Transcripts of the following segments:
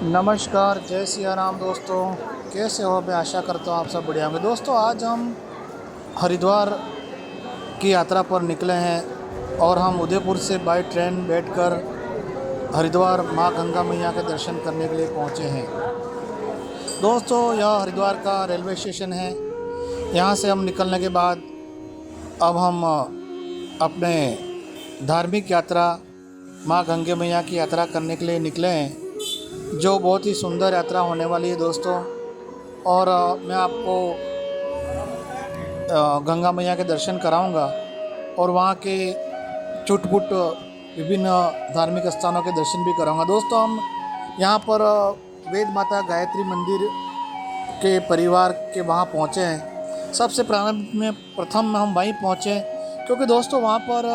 नमस्कार, जय सिया राम दोस्तों। कैसे हो? मैं आशा करता हूँ आप सब बढ़िया होंगे। दोस्तों, आज हम हरिद्वार की यात्रा पर निकले हैं और हम उदयपुर से बाय ट्रेन बैठकर हरिद्वार माँ गंगा मैया के दर्शन करने के लिए पहुँचे हैं। दोस्तों, यह हरिद्वार का रेलवे स्टेशन है। यहाँ से हम निकलने के बाद अब हम अपने धार्मिक यात्रा माँ गंगे मैया की यात्रा करने के लिए निकले हैं, जो बहुत ही सुंदर यात्रा होने वाली है दोस्तों। और मैं आपको गंगा मैया के दर्शन कराऊंगा और वहाँ के चुटपुट विभिन्न धार्मिक स्थानों के दर्शन भी कराऊंगा। दोस्तों, हम यहाँ पर वेद माता गायत्री मंदिर के परिवार के वहाँ पहुँचे हैं। सबसे प्रारंभ में प्रथम हम वहीं पहुँचे, क्योंकि दोस्तों वहाँ पर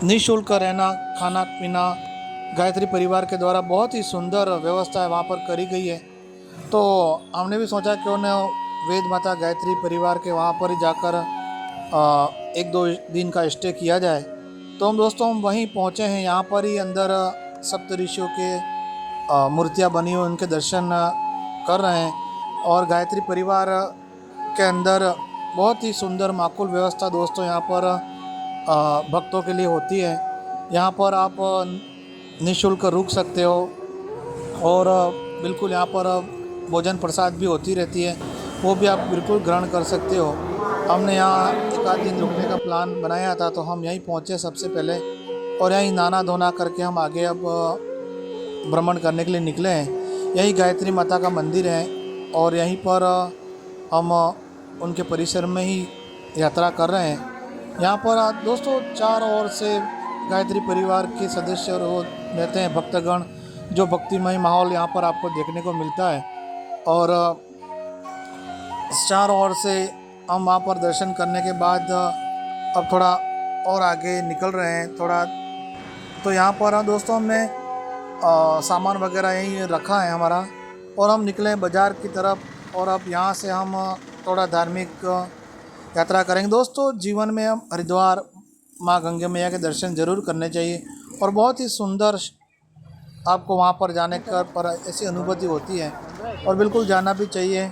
निःशुल्क रहना, खाना पीना गायत्री परिवार के द्वारा बहुत ही सुंदर व्यवस्था है वहाँ पर करी गई है। तो हमने भी सोचा क्यों न वेद माता गायत्री परिवार के वहाँ पर ही जाकर एक दो दिन का स्टे किया जाए। तो हम वहीं पहुँचे हैं। यहाँ पर ही अंदर सप्त ऋषियों के मूर्तियाँ बनी हुई, उनके दर्शन कर रहे हैं। और गायत्री परिवार के अंदर बहुत ही सुंदर माकुल व्यवस्था दोस्तों यहाँ पर भक्तों के लिए होती है। यहाँ पर आप निःशुल्क रुक सकते हो और बिल्कुल यहाँ पर भोजन प्रसाद भी होती रहती है, वो भी आप बिल्कुल ग्रहण कर सकते हो। हमने यहाँ एक आध दिन रुकने का प्लान बनाया था, तो हम यहीं पहुँचे सबसे पहले और यहीं नहाना धोना करके हम आगे अब भ्रमण करने के लिए निकले हैं। यही गायत्री माता का मंदिर है और यहीं पर हम उनके परिसर में ही यात्रा कर रहे हैं। यहाँ पर दोस्तों चारों ओर से गायत्री परिवार के सदस्य और वो रहते हैं, भक्तगण, जो भक्तिमय माहौल यहाँ पर आपको देखने को मिलता है। और चारों ओर से हम वहाँ पर दर्शन करने के बाद अब थोड़ा और आगे निकल रहे हैं थोड़ा। तो यहाँ पर दोस्तों हमने सामान वगैरह यहीं रखा है हमारा और हम निकले हैं बाज़ार की तरफ। और अब यहाँ से हम थोड़ा धार्मिक यात्रा करेंगे। दोस्तों, जीवन में हम हरिद्वार माँ गंगे मैया के दर्शन ज़रूर करने चाहिए और बहुत ही सुंदर आपको वहाँ पर जाने पर ऐसी अनुभूति होती है और बिल्कुल जाना भी चाहिए।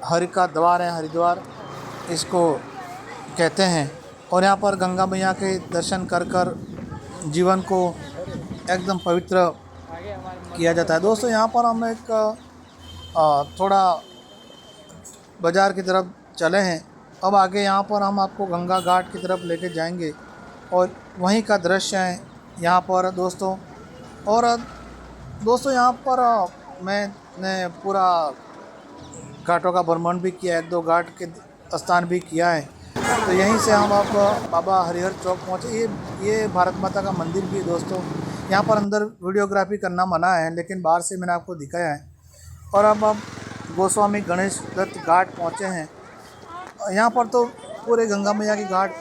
हरि का द्वार है हरिद्वार, इसको कहते हैं। और यहाँ पर गंगा मैया के दर्शन कर कर जीवन को एकदम पवित्र किया जाता है। दोस्तों, यहाँ पर हम एक थोड़ा बाज़ार की तरफ चले हैं। अब आगे यहाँ पर हम आपको गंगा घाट की तरफ लेके जाएंगे और वहीं का दृश्य है यहाँ पर दोस्तों। और दोस्तों यहाँ पर मैंने पूरा घाटों का भ्रमण भी किया, एक दो घाट के स्थान भी किया है। तो यहीं से हम अब बाबा हरिहर चौक पहुँचे। ये भारत माता का मंदिर भी है दोस्तों। यहाँ पर अंदर वीडियोग्राफी करना मना है, लेकिन बाहर से मैंने आपको दिखाया है। और अब गोस्वामी गणेश दत्त घाट पहुँचे हैं। यहाँ पर तो पूरे गंगा मैया की घाट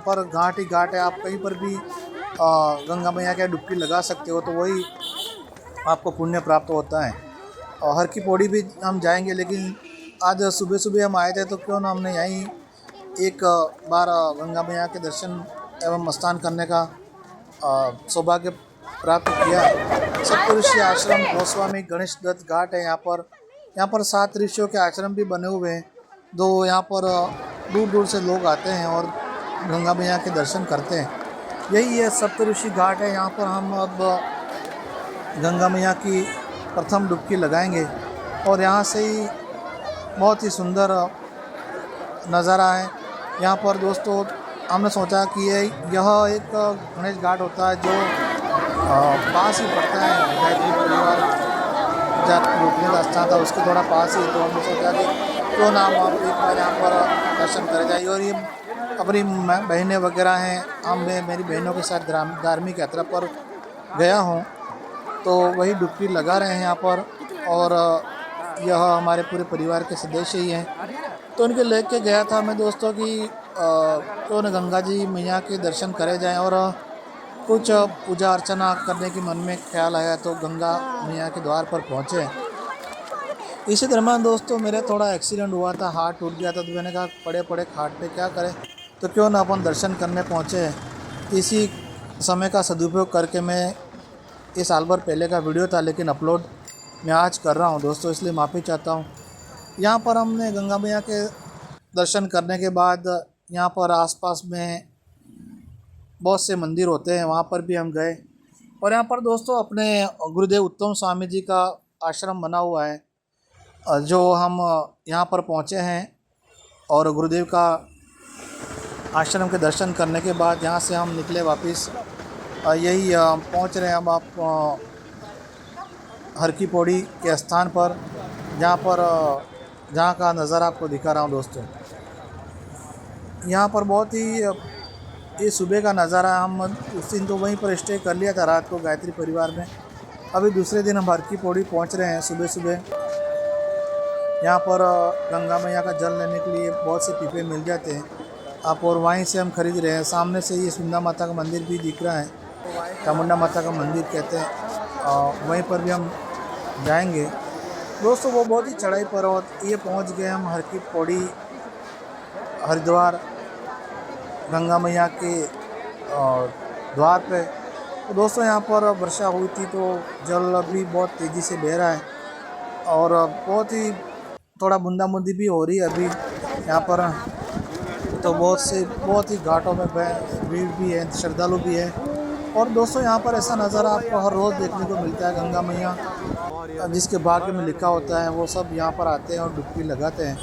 पर घाट ही घाट है। आप कहीं पर भी गंगा मैया के डुबकी लगा सकते हो, तो वही आपको पुण्य प्राप्त होता है। और हर की पौड़ी भी हम जाएंगे, लेकिन आज सुबह सुबह हम आए थे, तो क्यों ना हमने यहीं एक बार गंगा मैया के दर्शन एवं स्नान करने का सौभाग्य प्राप्त किया। सप्तऋषि आश्रम गोस्वामी गणेश दत्त घाट है यहाँ पर 7 ऋषियों के आश्रम भी बने हुए हैं। दो यहाँ पर दूर दूर से लोग आते हैं और गंगा मैया के दर्शन करते हैं। यही है सप्तऋषि घाट है। यहाँ पर हम अब गंगा मैया की प्रथम डुबकी लगाएंगे और यहाँ से ही बहुत ही सुंदर नज़ारा है। यहाँ पर दोस्तों हमने सोचा कि यह एक गणेश घाट होता है जो पास ही पड़ता है गायत्री परिवार जहाँ रुकने का स्थान था, उसके थोड़ा पास ही। तो हमने सोचा कि क्यों ना हम एक बार यहाँ पर दर्शन कर जाइए। और ये अपनी बहनें वगैरह हैं, मैं मेरी बहनों के साथ धार्मिक यात्रा पर गया हूँ, तो वही डुबकी लगा रहे हैं यहाँ पर। और यह हमारे पूरे परिवार के सदस्य ही हैं, तो उनके लेके गया था मैं दोस्तों कि क्यों न गंगा जी मैया के दर्शन करे जाएं। और कुछ पूजा अर्चना करने की मन में ख्याल आया, तो गंगा मैया के द्वार पर पहुँचे। इसी दरम्यान दोस्तों मेरा थोड़ा एक्सीडेंट हुआ था, हाथ टूट गया था। तो मैंने कहा पड़े पड़े खाट पे क्या करें, तो क्यों ना अपन दर्शन करने पहुँचे। इसी समय का सदुपयोग करके मैं ये साल भर पहले का वीडियो था, लेकिन अपलोड मैं आज कर रहा हूँ दोस्तों, इसलिए माफ़ी चाहता हूँ। यहाँ पर हमने गंगा मैया के दर्शन करने के बाद यहाँ पर आसपास में बहुत से मंदिर होते हैं, वहाँ पर भी हम गए। और यहाँ पर दोस्तों अपने गुरुदेव उत्तम स्वामी जी का आश्रम बना हुआ है, जो हम यहाँ पर पहुँचे हैं। और गुरुदेव का आश्रम के दर्शन करने के बाद यहाँ से हम निकले वापस। यही पहुँच रहे हैं हम आप हर की पौड़ी के स्थान पर, जहाँ का नज़ारा आपको दिखा रहा हूँ दोस्तों। यहाँ पर बहुत ही ये सुबह का नज़ारा। हम उस दिन तो वहीं पर स्टे कर लिया था रात को गायत्री परिवार में। अभी दूसरे दिन हम हर की पौड़ी पहुँच रहे हैं सुबह सुबह। यहाँ पर गंगा मैया का जल लेने के लिए बहुत से पीपे मिल जाते हैं आप, और वहीं से हम खरीद रहे हैं। सामने से ये सुंदा माता का मंदिर भी दिख रहा है, चामुंडा माता का मंदिर कहते हैं, वहीं पर भी हम जाएंगे दोस्तों। वो बहुत ही चढ़ाई पर, और ये पहुंच गए हम हर की पौड़ी हरिद्वार गंगा मैया के द्वार पे। तो दोस्तों यहाँ पर वर्षा हुई थी, तो जल भी बहुत तेज़ी से बह रहा है, और बहुत ही थोड़ा बूंदाबूंदी भी हो रही है अभी यहाँ पर। तो बहुत ही घाटों में भीड़ भी है, श्रद्धालु भी है। और दोस्तों यहाँ पर ऐसा नज़ारा आपको हर रोज़ देखने को मिलता है। गंगा मैया जिसके भाग्य में लिखा होता है, वो सब यहाँ पर आते हैं और डुबकी लगाते हैं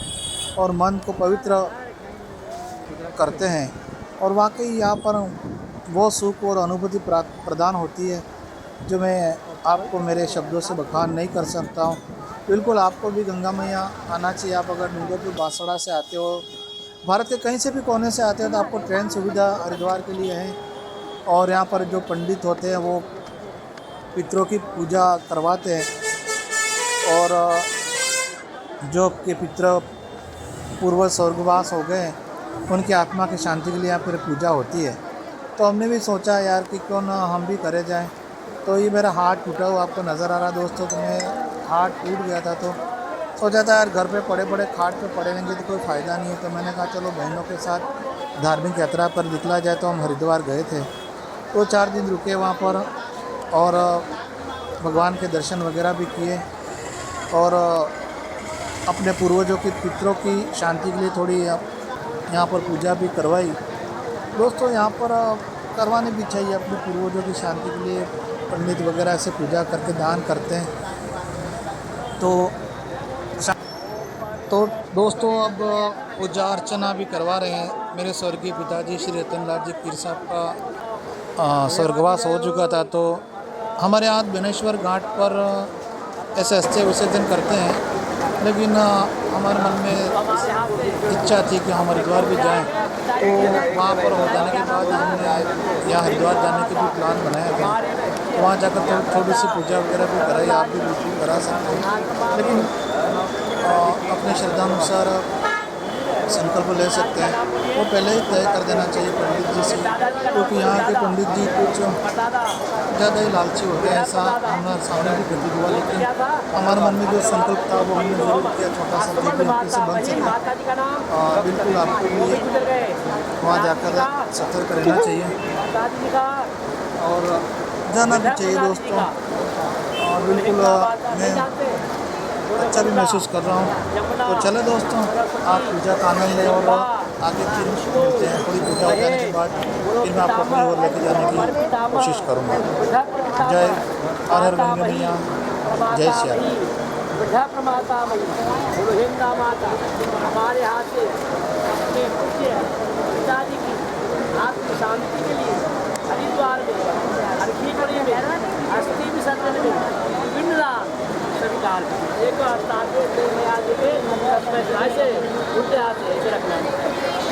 और मन को पवित्र करते हैं। और वाकई यहाँ पर वो सुख और अनुभूति प्रदान होती है, जो मैं आपको मेरे शब्दों से बखान नहीं कर सकता हूँ। बिल्कुल आपको भी गंगा मैया आना चाहिए। आप अगर डूंगरपुर बांसवाड़ा से आते हो, भारत के कहीं से भी कोने से आते हो, तो आपको ट्रेन सुविधा हरिद्वार के लिए है। और यहाँ पर जो पंडित होते हैं वो पितरों की पूजा करवाते हैं, और जो के पितर पूर्व स्वर्गवास हो गए, उनकी आत्मा की शांति के लिए यहाँ पर पूजा होती है। तो हमने भी सोचा यार कि क्यों ना हम भी करे जाएं। तो ये मेरा हाथ टूटा हुआ आपको नज़र आ रहा दोस्तों, तो मैं हाथ टूट गया था, तो सोचा था यार घर पे पड़े पड़े खाट पे पड़े रहेंगे तो कोई फ़ायदा नहीं है। तो मैंने कहा चलो बहनों के साथ धार्मिक यात्रा पर निकला जाए। तो हम हरिद्वार गए थे, तो 4 दिन रुके वहाँ पर, और भगवान के दर्शन वगैरह भी किए, और अपने पूर्वजों की पितरों की शांति के लिए थोड़ी यहाँ पर पूजा भी करवाई दोस्तों। यहाँ पर करवानी भी चाहिए अपने पूर्वजों की शांति के लिए। पंडित वगैरह ऐसे पूजा करके दान करते हैं। तो दोस्तों अब पूजा अर्चना भी करवा रहे हैं। मेरे स्वर्गीय पिताजी श्री रतनलाल जी पीर साहब का स्वर्गवास हो चुका था, तो हमारे यहाँ बेनेश्वर घाट पर ऐसे हस्ते विसर्जन करते हैं, लेकिन हमारे मन में इच्छा थी कि हम हरिद्वार भी जाएं। तो वहाँ पर हो जाने के बाद हमने यहाँ हरिद्वार जाने के भी प्लान बनाया था। तो वहाँ जाकर थोड़ी सी पूजा वगैरह भी कराई, आप भी बिल्कुल करा सकते हैं, लेकिन अपने श्रद्धानुसार संकल्प ले सकते हैं। वो पहले ही तय कर देना चाहिए पंडित जी से, क्योंकि यहाँ के पंडित जी कुछ ज़्यादा ही लालची होते हैं, ऐसा हमारे सामने भी प्रतीत हुआ। लेकिन हमारे मन में जो संकल्प था वो हमने जरूर किया, छोटा सा जो भी उनसे बन सके। बिल्कुल आपको भी वहाँ जाकर सतर्क रहना चाहिए और जाना भी चाहिए दोस्तों। और बिल्कुल मैं अच्छा भी महसूस कर रहा हूँ। तो चले दोस्तों, आप पूजा का आनंद लें और आगे फिर मिलते हैं। थोड़ी पूजा हो जाने के बाद फिर मैं आपको अपनी ओर लेके जाने की कोशिश करूँगा। जय हर हर गंगा मैया, जय श्री राम। हमारे हाथ से अपने पूज्य पिताजी की आत्म शांति के लिए हरिद्वार में हर की पौड़ी में अस्थि विसर्जन में विभिन्न स्वीकार एक ताकि में आगे के ऐसे उल्टे हाथ से ऐसे रखना है,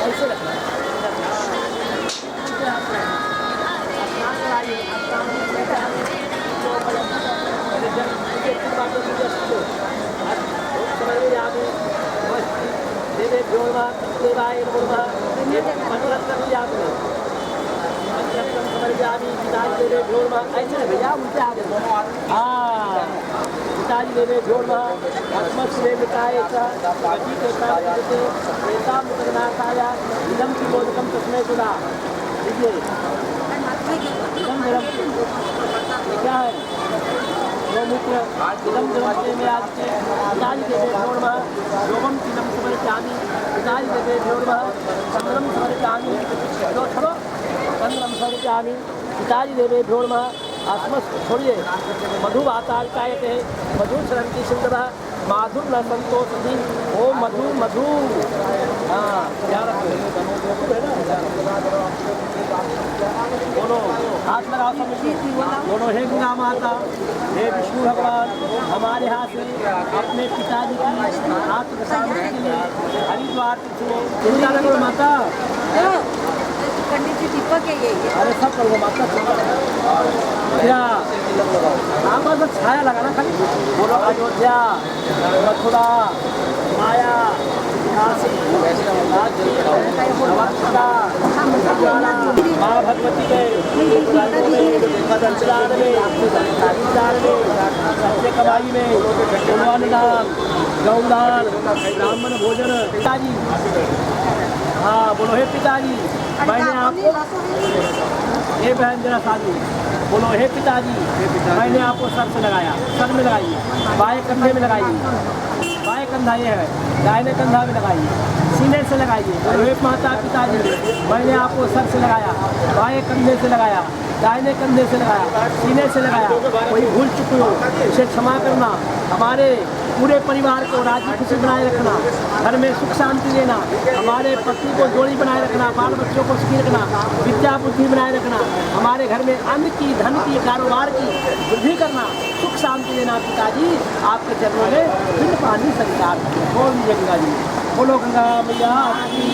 ऐसे रखना भैया उनसे आगे हाँ पिताजी देवे जोड़ आत्मस्वे मिटाए इदम की बोधकम तस्में सुना क्या है गोमूत्र इदं देवते में आज के पिताजी देवेभ्यो नमः योगम तीनम समर्पयामि पिताजी देवेभ्यो नमः चंद्रम समर्पयामि जो छोड़ो चंद्रम समर्पयामि पिताजी देवेभ्यो नमः आत्मस छोड़िए मधु वातालकायते मधु सरंती सिंधव माधुर न संतोषी ओम मधु मधु। हाँ याद रखो बोलो हाथ लगाओ समिति बोलो हे गंगा माता हे विष्णु भगवान हमारे यहाँ से अपने पिताजी की आत्म शांति के लिए हरिद्वार से माता पंडित जी दीपक है ये अरे सब करो माता क्या आप बस छाया लगाना खाली बोलो अयोध्या मथुरा माया काशी नवलखंडा माँ भगवती के पंचदान में हरिदान में सत्य कमाई में दान गौदान ब्राह्मण भोजन पिताजी। हाँ बोलो हे पिताजी मैंने आपको हे बहन जरा साधु बोलो हे पिताजी मैंने आपको सर से लगाया सर में लगाइए बाएं कंधे में लगाइए बाएं कंधा ये है दाहिने कंधा में लगाइए सीने से लगाइए बोलो हे माता पिताजी मैंने आपको सर से लगाया बाएं कंधे से लगाया दाहिने कंधे से लगाया सीने से लगाया कोई भूल चुकी हो उसे क्षमा करना हमारे पूरे परिवार को राजी खुशी बनाए रखना घर में सुख शांति देना हमारे पति को जोड़ी बनाए रखना बाल बच्चों को सुखी रखना विद्या बुद्धि बनाए रखना हमारे घर में अन्न की धन की कारोबार की वृद्धि करना सुख शांति देना पिताजी आपके चरणों में फिर पानी संस्कार बोल दीजिए गंगा जी बोलो गंगा मैया की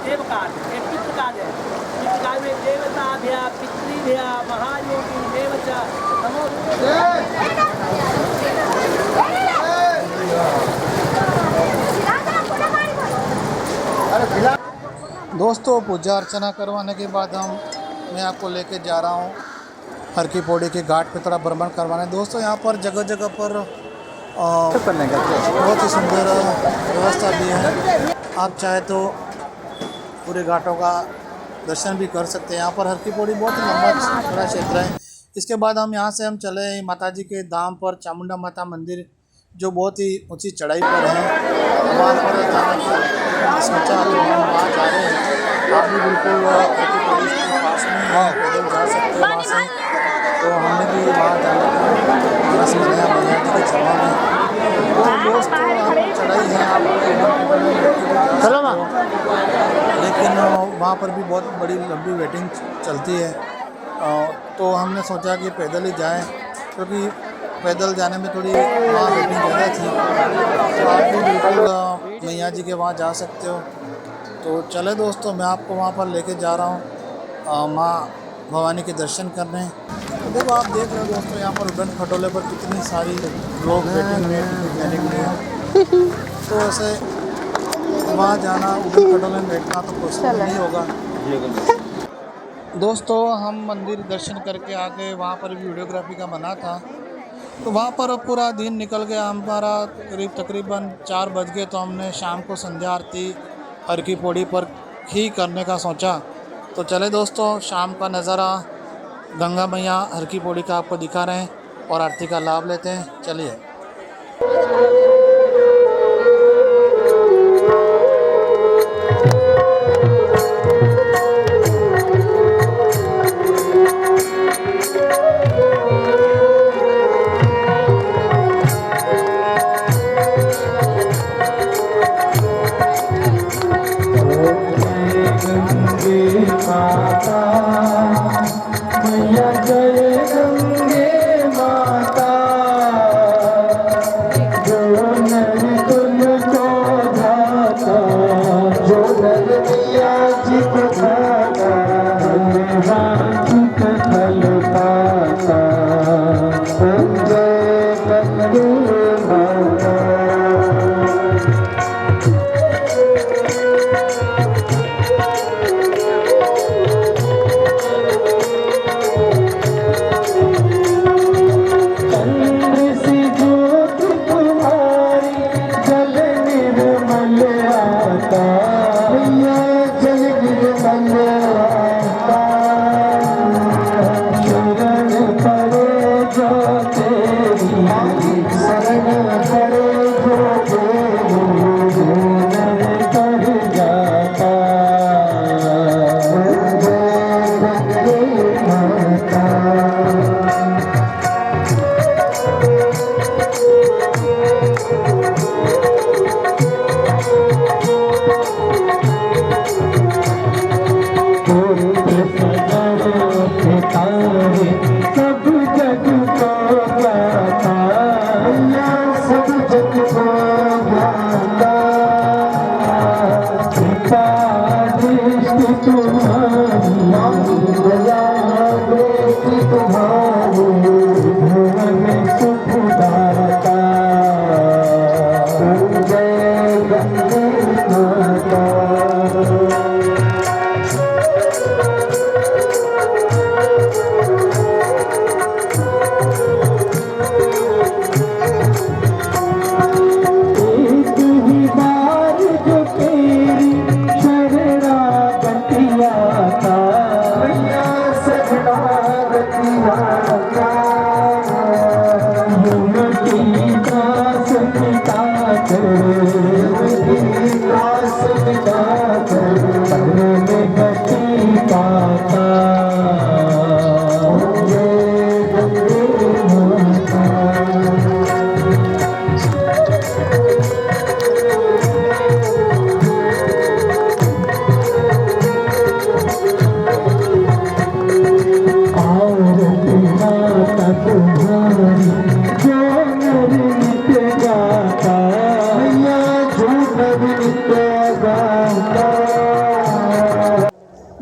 देवकाल एक पितृकाल है पितृकाल में देवता भया पितृ भया महायोगी देवचा नमो। दोस्तों पूजा अर्चना करवाने के बाद मैं आपको लेके जा रहा हूँ हर की पौड़ी के घाट पे थोड़ा भ्रमण करवाने। दोस्तों यहाँ पर जगह जगह पर बहुत ही सुंदर व्यवस्था भी है। आप चाहे तो पूरे घाटों का दर्शन भी कर सकते हैं। यहाँ पर हर की पौड़ी बहुत ही लंबा बड़ा क्षेत्र है। इसके बाद हम यहाँ से चले माता जी के धाम पर चामुंडा माता मंदिर जो बहुत ही ऊंची चढ़ाई पर है वहाँ पर जाने की सोचा तो हम वहाँ जा रहे हैं। आप भी बिल्कुल हर की पौड़ी के पास में पैदल जा सकते हो वहाँ से। तो हमने भी वहाँ जाने का रस्म लिया भैया जी के चरवा में। तो दोस्तों चढ़ाई है आप चलो ना लेकिन वहाँ पर भी बहुत बड़ी लंबी वेटिंग चलती है। तो हमने सोचा कि पैदल ही जाएं क्योंकि पैदल जाने में थोड़ी वहाँ वेटिंग ज़्यादा थी। तो आप भी बिल्कुल मैया जी के वहाँ जा सकते हो। तो चले दोस्तों मैं आपको वहाँ पर लेके जा रहा हूँ माँ भवानी के दर्शन करने। तो देखो आप देख रहे हो दोस्तों यहाँ पर उड़न खटोले पर कितनी सारी लोग वेटिंग लेने के लिए। तो ऐसे वहाँ जाना उड़न खटोले में बैठना तो पॉसिबल नहीं होगा। दोस्तों हम मंदिर दर्शन करके आ गए। वहाँ पर भी वीडियोग्राफी का मना था तो वहाँ पर पूरा दिन निकल गया हमारा। तकरीबन 4 बज गए तो हमने शाम को संध्या आरती हर की पौड़ी पर ही करने का सोचा। तो चले दोस्तों शाम का नज़ारा गंगा मैया हर की पौड़ी का आपको दिखा रहे हैं और आरती का लाभ लेते हैं। चलिए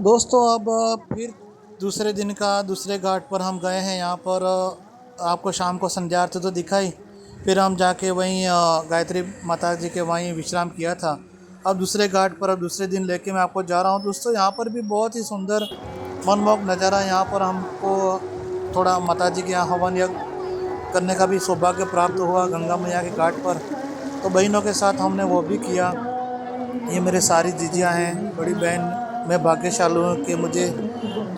दोस्तों अब फिर दूसरे दिन का दूसरे घाट पर हम गए हैं। यहाँ पर आपको शाम को संध्या आरती तो दिखाई, फिर हम जाके वहीं गायत्री माता जी के वहीं विश्राम किया था। अब दूसरे घाट पर अब दूसरे दिन लेके मैं आपको जा रहा हूँ। दोस्तों यहाँ पर भी बहुत ही सुंदर मनमोहक नज़ारा। यहाँ पर हमको थोड़ा माता जी के यहाँ हवन यज्ञ करने का भी सौभाग्य प्राप्त हुआ गंगा मैया के घाट पर, तो बहनों के साथ हमने वो भी किया। ये मेरे सारी जीजियाँ हैं, बड़ी बहन। मैं भाग्यशाली हूँ कि मुझे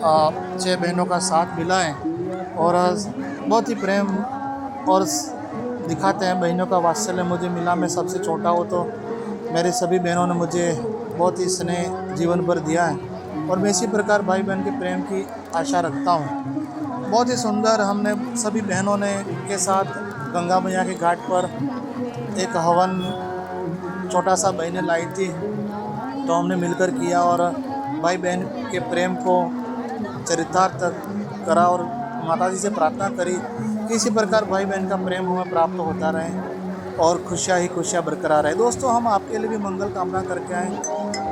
6 बहनों का साथ मिला है और बहुत ही प्रेम और दिखाते हैं बहनों का वात्सल्य मुझे मिला। मैं सबसे छोटा हूँ तो मेरी सभी बहनों ने मुझे बहुत ही स्नेह जीवन भर दिया है और मैं इसी प्रकार भाई बहन के प्रेम की आशा रखता हूँ। बहुत ही सुंदर हमने सभी बहनों ने के साथ गंगा मैया के घाट पर एक हवन छोटा सा बहनें लाई थी तो हमने मिलकर किया और भाई बहन के प्रेम को चरितार्थ करा और माता जी से प्रार्थना करी कि इसी प्रकार भाई बहन का प्रेम हमें प्राप्त होता रहे और खुशियाँ ही खुशियाँ बरकरार रहे। दोस्तों हम आपके लिए भी मंगल कामना करके आए।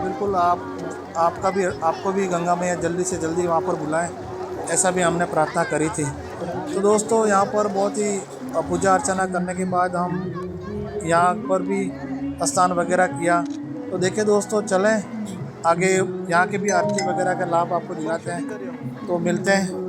बिल्कुल आपको भी गंगा मैया जल्दी से जल्दी वहाँ पर बुलाएं, ऐसा भी हमने प्रार्थना करी थी। तो दोस्तों यहाँ पर बहुत ही पूजा अर्चना करने के बाद हम यहाँ पर भी स्नान वगैरह किया। तो देखिए दोस्तों चलें आगे यहाँ के भी आरती वगैरह का लाभ आपको दिलाते हैं, तो मिलते हैं।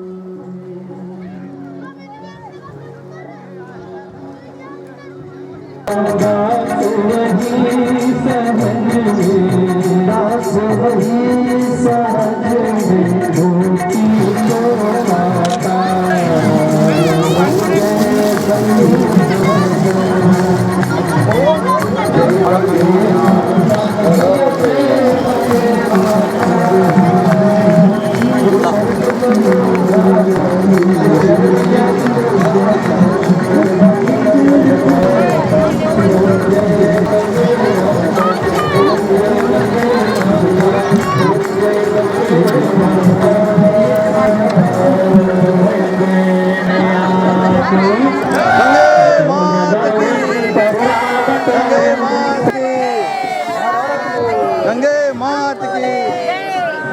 गंगे मात की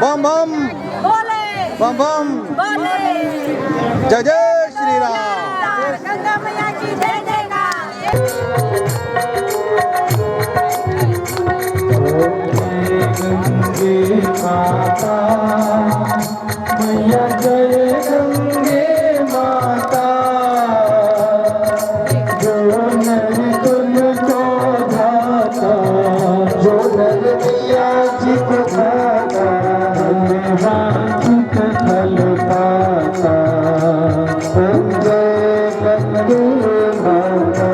बम बम बम बम जय जय श्री राम। गंगा मैया की जय गंगे माता मैया जय गंगे माता, जो नर तुल को धाता, जो नर मैया जी को धाता, वांछित फल पाता। जय गंगे गंगे माता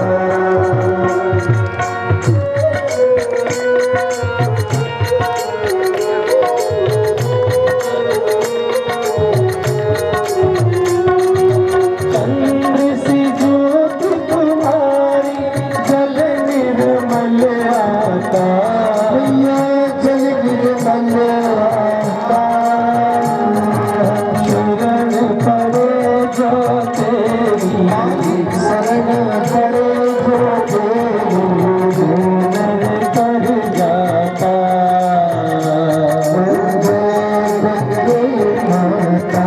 चंद्र सी ज्योति तुम्हारी जल निर्मल आता मैया जल निर्मल आता शरण पड़े जो तेरी शरण पड़े जो तेरी नर कर जाता जय गंगे माता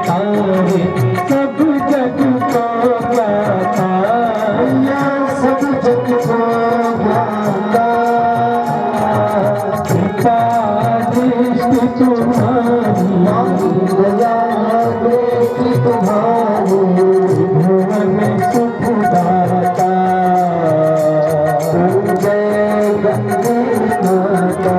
तारे सब जग को ज्ञाता मैया सब जग को ज्ञाता कृपा दृष्टि तुम्हारी दया दृष्टि तुम्हारी भुवन सुख दाता जय गंगे माता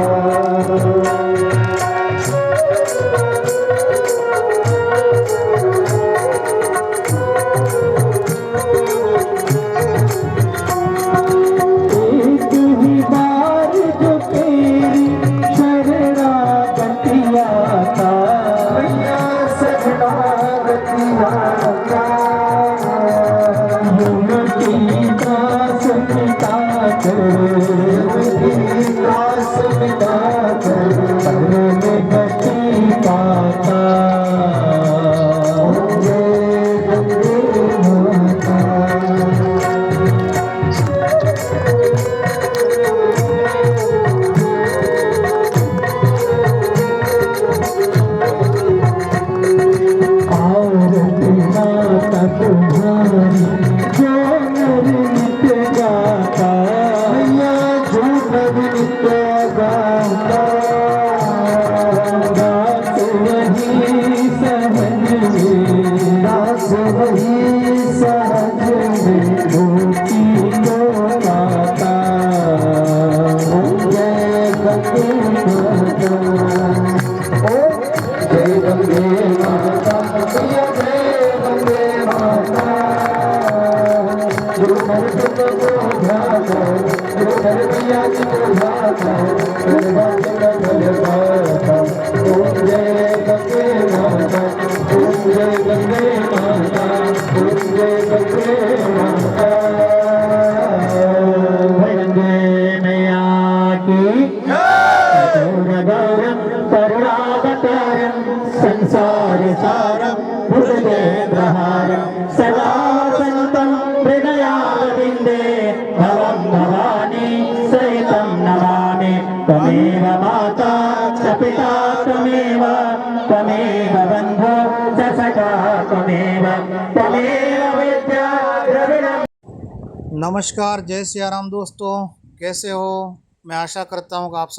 संसार सारम भुजगेन्द्रहारम सदा संतं हृदयारविन्दे भवं भवानी सहितं नमामि त्वमेव माता च पिता त्वमेव बन्धो च सखा त्वमेव विद्या द्रविणम्। नमस्कार, जय सिया राम दोस्तों, कैसे हो? मैं आशा करता हूँ कि आप सब